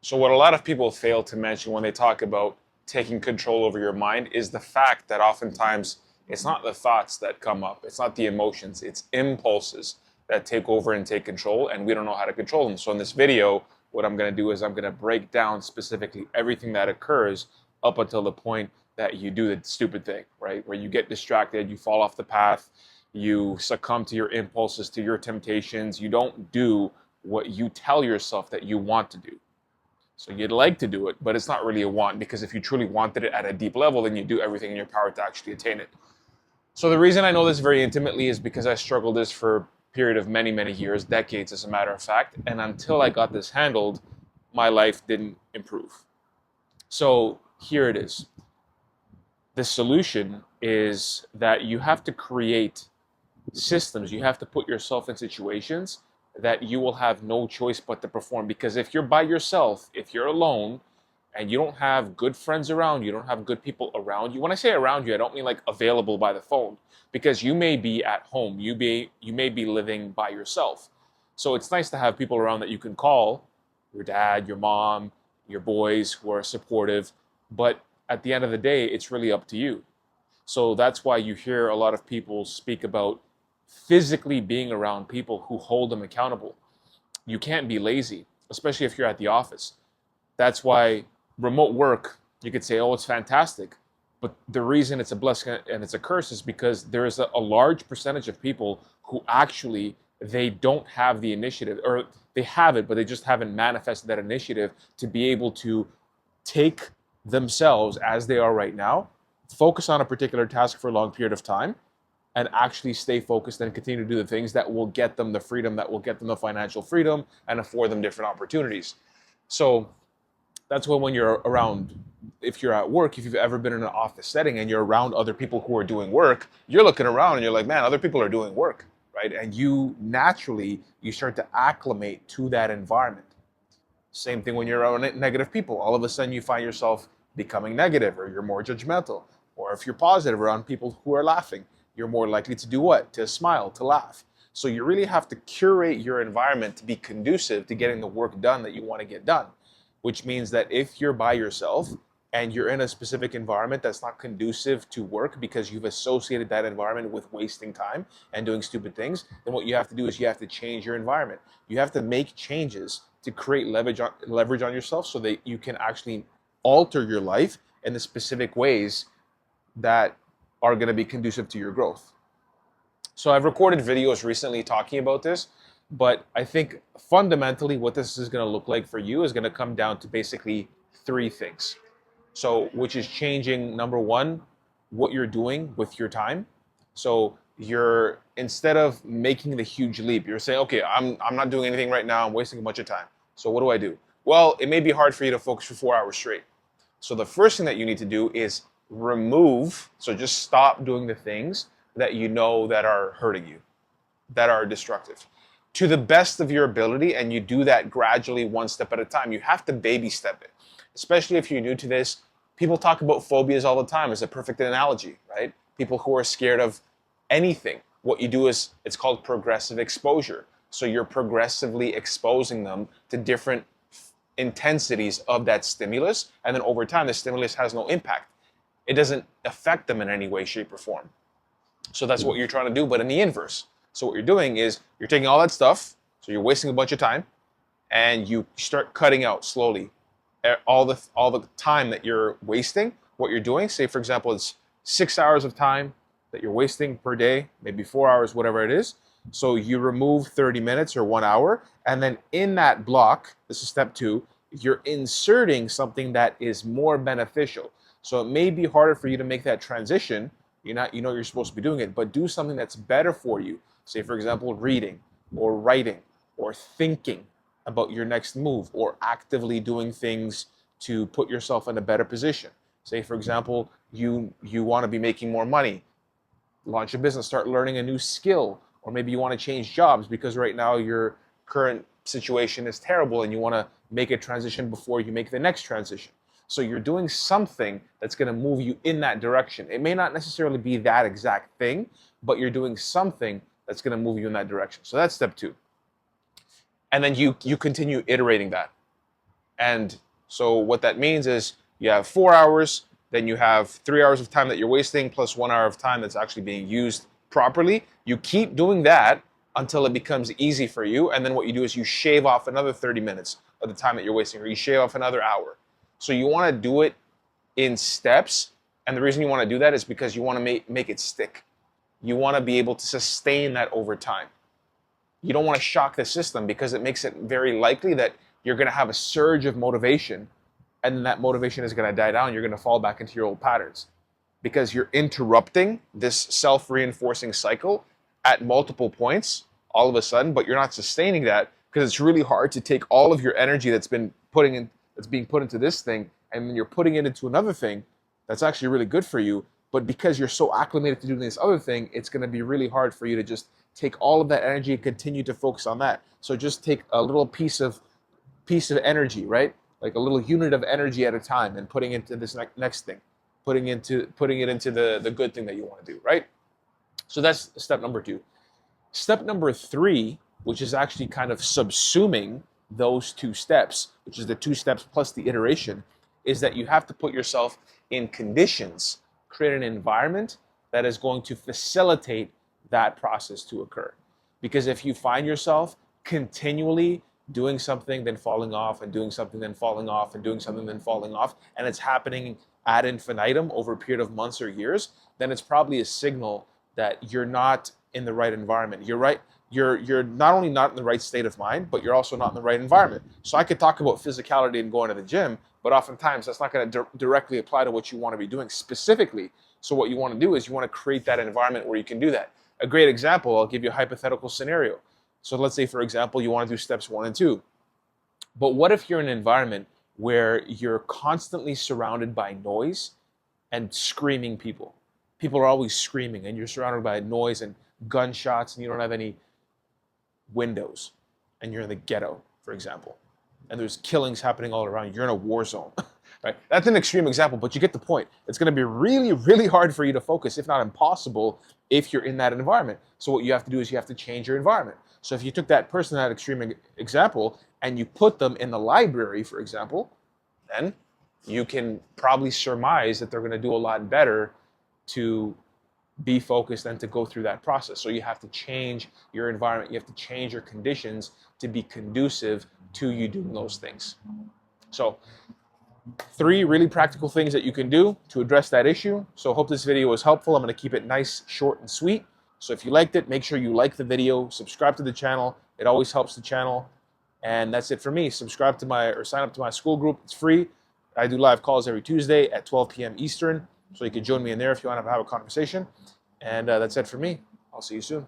So what a lot of people fail to mention when they talk about taking control over your mind is the fact that oftentimes it's not the thoughts that come up, it's not the emotions, it's impulses that take over and take control, and we don't know how to control them. So in this video, what I'm going to do is I'm going to break down specifically everything that occurs up until the point that you do the stupid thing, right? Where you get distracted, you fall off the path, you succumb to your impulses, to your temptations, you don't do what you tell yourself that you want to do. So you'd like to do it, but it's not really a want, because if you truly wanted it at a deep level, then you do everything in your power to actually attain it. So the reason I know this very intimately is because I struggled this for a period of many, many years, decades as a matter of fact. And until I got this handled, my life didn't improve. So here it is. The solution is that you have to create systems. You have to put yourself in situations that you will have no choice but to perform. Because if you're by yourself, if you're alone, and you don't have good friends around you, don't have good people around you. When I say around you, I don't mean like available by the phone, because you may be at home, you may be living by yourself. So it's nice to have people around that you can call, your dad, your mom, your boys who are supportive, but at the end of the day, it's really up to you. So that's why you hear a lot of people speak about physically being around people who hold them accountable. You can't be lazy, especially if you're at the office. That's why remote work, you could say, oh, it's fantastic. But the reason it's a blessing and it's a curse is because there is a large percentage of people who actually, they don't have the initiative, or they have it, but they just haven't manifested that initiative to be able to take themselves as they are right now, focus on a particular task for a long period of time, and actually stay focused and continue to do the things that will get them the freedom, that will get them the financial freedom and afford them different opportunities. So that's why when you're around, if you're at work, if you've ever been in an office setting and you're around other people who are doing work, you're looking around and you're like, man, other people are doing work, right? And you naturally, you start to acclimate to that environment. Same thing when you're around negative people. All of a sudden you find yourself becoming negative, or you're more judgmental. Or if you're positive around people who are laughing, you're more likely to do what? To smile, to laugh. So you really have to curate your environment to be conducive to getting the work done that you want to get done. Which means that if you're by yourself and you're in a specific environment that's not conducive to work because you've associated that environment with wasting time and doing stupid things, then what you have to do is you have to change your environment. You have to make changes to create leverage on yourself so that you can actually alter your life in the specific ways that are going to be conducive to your growth. So I've recorded videos recently talking about this, but I think fundamentally what this is going to look like for you is going to come down to basically three things. So, which is changing, number one, what you're doing with your time. So you're, instead of making the huge leap, you're saying, okay, I'm not doing anything right now. I'm wasting a bunch of time. So what do I do? Well, it may be hard for you to focus for 4 hours straight. So the first thing that you need to do is remove, so just stop doing the things that you know that are hurting you, that are destructive, to the best of your ability, and you do that gradually, one step at a time. You have to baby step it, especially if you're new to this. People talk about phobias all the time as a perfect analogy, right? People who are scared of anything. What you do is, it's called progressive exposure. So you're progressively exposing them to different intensities of that stimulus, and then over time, the stimulus has no impact. It doesn't affect them in any way, shape, or form. So that's what you're trying to do, but in the inverse. So what you're doing is you're taking all that stuff, so you're wasting a bunch of time, and you start cutting out slowly all the time that you're wasting. What you're doing, say for example, it's 6 hours of time that you're wasting per day, maybe 4 hours, whatever it is. So you remove 30 minutes or 1 hour, and then in that block, this is step two, you're inserting something that is more beneficial. So it may be harder for you to make that transition. You know you're supposed to be doing it, but do something that's better for you. Say, for example, reading or writing or thinking about your next move, or actively doing things to put yourself in a better position. Say, for example, you want to be making more money, launch a business, start learning a new skill, or maybe you want to change jobs because right now your current situation is terrible and you want to make a transition before you make the next transition. So you're doing something that's going to move you in that direction. It may not necessarily be that exact thing, but you're doing something that's going to move you in that direction. So that's step two. And then you continue iterating that. And so what that means is you have 4 hours, then you have 3 hours of time that you're wasting plus 1 hour of time that's actually being used properly. You keep doing that until it becomes easy for you. And then what you do is you shave off another 30 minutes of the time that you're wasting, or you shave off another hour. So you want to do it in steps. And the reason you want to do that is because you want to make it stick. You want to be able to sustain that over time. You don't want to shock the system because it makes it very likely that you're going to have a surge of motivation, and then that motivation is going to die down. You're going to fall back into your old patterns because you're interrupting this self-reinforcing cycle at multiple points all of a sudden, but you're not sustaining that because it's really hard to take all of your energy that's being put into this thing, and then you're putting it into another thing that's actually really good for you. But because you're so acclimated to doing this other thing, it's going to be really hard for you to just take all of that energy and continue to focus on that. So just take a little piece of energy, right? Like a little unit of energy at a time, and putting it into this next thing, putting it into the good thing that you want to do, right? So that's step number 2. Step number 3, which is actually kind of subsuming those 2 steps, which is the 2 steps plus the iteration, is that you have to put yourself in conditions, create an environment that is going to facilitate that process to occur. Because if you find yourself continually doing something, then falling off, and doing something, then falling off, and doing something, then falling off, and it's happening ad infinitum over a period of months or years, then it's probably a signal that you're not in the right environment. You're not only not in the right state of mind, but you're also not in the right environment. So I could talk about physicality and going to the gym, but oftentimes that's not going to directly apply to what you want to be doing specifically. So what you want to do is you want to create that environment where you can do that. A great example, I'll give you a hypothetical scenario. So let's say, for example, you want to do steps 1 and 2. But what if you're in an environment where you're constantly surrounded by noise and screaming people? People are always screaming, and you're surrounded by noise and gunshots, and you don't have any windows, and you're in the ghetto, for example, and there's killings happening all around you. You're in a war zone, right? That's an extreme example, but you get the point. It's going to be really, really hard for you to focus, if not impossible, if you're in that environment. So what you have to do is you have to change your environment. So if you took that person, that extreme example, and you put them in the library, for example, then you can probably surmise that they're going to do a lot better to be focused and to go through that process. So you have to change your environment. You have to change your conditions to be conducive to you doing those things. So 3 really practical things that you can do to address that issue. So I hope this video was helpful. I'm going to keep it nice, short, and sweet. So if you liked it, make sure you like the video, subscribe to the channel. It always helps the channel. And that's it for me. Subscribe to sign up to my school group. It's free. I do live calls every Tuesday at 12 p.m. Eastern. So you can join me in there if you want to have a conversation. And that's it for me. I'll see you soon.